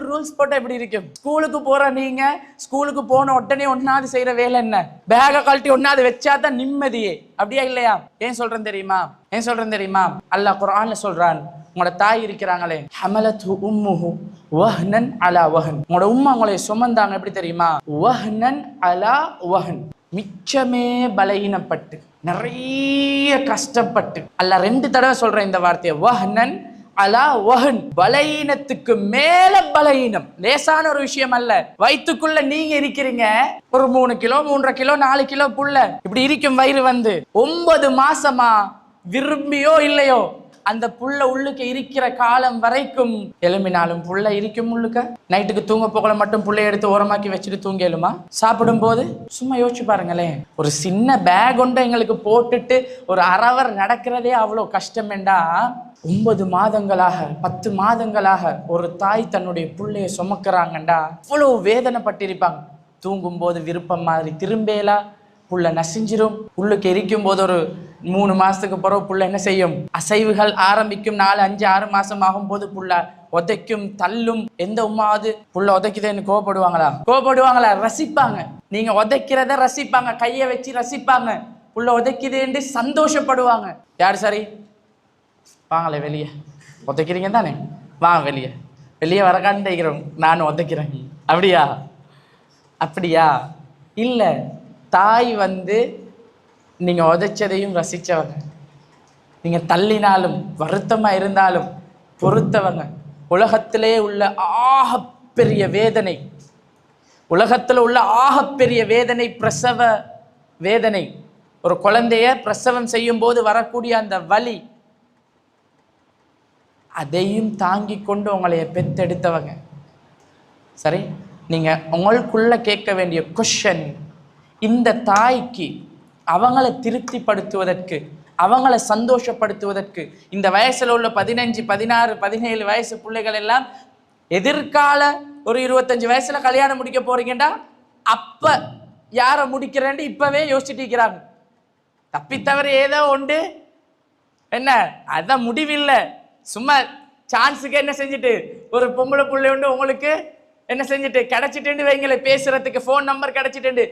Rules போட்டா எப்படி இருக்கும்? ஸ்கூலுக்கு போற நீங்க ஸ்கூலுக்கு போன உடனே ஒன்னாவது செய்யற வேலை என்ன? பேக கழட்டி ஒன்னாவது வச்சாதான் நிம்மதியே. அப்படியா இல்லையா? ஏன் சொல்றேன் தெரியுமா? அல்லாஹ் குர்ஆன்ல சொல்றான், உங்களோட தாய் இருக்கிறாங்களே, ஹமலத்து உம்முஹு வஹ்னன் அலா வஹன். உங்களோட உம்மா உங்களை சுமந்தாங்க எப்படி தெரியுமா? வஹ்னன் அலா வஹன். மிச்சமே பலகீனப்பட்டு நிறைய கஷ்டப்பட்டு. அல்லாஹ் 2 தடவை சொல்றேன் இந்த வார்த்தையை, வஹ்னன் அலா வஹன். பலகீனத்துக்கு மேல பலகீனம். லேசான ஒரு விஷயம் அல்ல. வயிற்றுக்குள்ள நீங்க இருக்கிறீங்க, ஒரு 3 கிலோ 3.5 கிலோ 4 கிலோ புள்ள இப்படி இருக்கும். வயிறு வந்து 9 மாசமா விரும்பியோ இல்லையோ அந்த புள்ள உள்ளுக்கு இருக்கிற காலம் வரைக்கும் எலும்பினாலும் புள்ள இருக்கும் உள்ளுக்க. நைட்டுக்கு தூங்க போகல மட்டும் புள்ளைய எடுத்து ஓரமாக்கி வச்சுட்டு தூங்கலுமா? சாப்பிடும் போது சும்மா யோசிச்சு பாருங்களேன். ஒரு சின்ன பேக் ஒன்றை எங்களுக்கு போட்டுட்டு ஒரு அரவர் நடக்கிறதே அவ்வளோ கஷ்டம் என்றா, 9 மாதங்களாக 10 மாதங்களாக ஒரு தாய் தன்னுடைய புள்ளைய சுமக்கிறாங்கண்டா அவ்வளோ வேதனைப்பட்டிருப்பாங்க. தூங்கும் போது விருப்பம் மாதிரி திரும்பேலா, புள்ள நசிஞ்சிரும். உள்ளுக்கு எரிக்கும் போது ஒரு 3 மாசத்துக்கு பிறகு புள்ள என்ன செய்யும்? அசைவுகள் ஆரம்பிக்கும். 4, 5, 6 மாசம் ஆகும் போது புள்ள உதைக்கும், தள்ளும். எந்த உமாவது புள்ள உதைக்குதுன்னு கோபப்படுவாங்களா? ரசிப்பாங்க. நீங்க உதைக்கிறத ரசிப்பாங்க, கையை வச்சு ரசிப்பாங்க. புள்ள உதைக்குதுன்னு சந்தோஷப்படுவாங்க. யார் சரி? வாங்களே வெளியே, உதைக்கிறீங்க தானே, வாங்க வெளியே வரக்கான்னு நான் உதைக்கிறேன். அப்படியா இல்லை. தாய் வந்து நீங்க உதைச்சதையும் ரசிச்சவங்க, நீங்க தள்ளினாலும் வருத்தமா இருந்தாலும் பொறுத்தவங்க. உலகத்திலே உள்ள ஆகப்பெரிய வேதனை, உலகத்தில் உள்ள ஆகப்பெரிய வேதனை பிரசவ வேதனை. ஒரு குழந்தைய பிரசவம் செய்யும் போது வரக்கூடிய அந்த வலி, அதையும் தாங்கி கொண்டு உங்களைய பெத்தெடுத்தவங்க. சரி, நீங்க உங்களுக்குள்ள கேட்க வேண்டிய கொஸ்டின், இந்த தாய்க்கு அவங்களை திருப்திப்படுத்துவதற்கு, அவங்களை சந்தோஷப்படுத்துவதற்கு, இந்த வயசுல உள்ள 15, 16, 17 வயசு பிள்ளைகள் எல்லாம் எதிர்கால ஒரு 25 வயசுல கல்யாணம் முடிக்க போறீங்கடா, அப்ப யார முடிக்கிறேன்னு இப்பவே யோசிச்சுட்டு இருக்கிறாங்க. தப்பித்தவர ஏதோ உண்டு என்ன, அதான் முடிவில்லை. சும்மா சான்ஸுக்கு என்ன செஞ்சுட்டு ஒரு பொம்பளை பிள்ளை உண்டு உங்களுக்கு என்ன செஞ்சுட்டு கிடைச்சிட்டு வைங்களே, பேசுறதுக்கு ஃபோன் நம்பர் கிடைச்சிட்டு,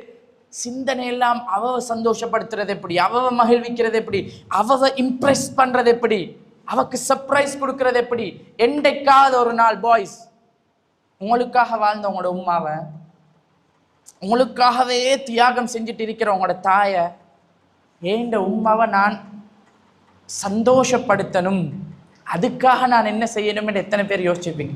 சிந்தனை எல்லாம் அவ சந்தோஷப்படுத்துறது எப்படி, அவ மகிழ்விக்கிறது எப்படி, அவ இம்ப்ரெஸ் பண்றது எப்படி, அவக்கு சர்ப்ரைஸ் கொடுக்கறது எப்படி. என்றைக்காவது ஒரு நாள் பாய்ஸ் உங்களுக்காக வாழ்ந்த உங்களோட உமாவை, உங்களுக்காகவே தியாகம் செஞ்சுட்டு இருக்கிற உங்களோட தாயை, ஏண்ட உமாவை நான் சந்தோஷப்படுத்தணும், அதுக்காக நான் என்ன செய்யணும் என்று எத்தனை பேர் யோசிச்சிருப்பீங்க?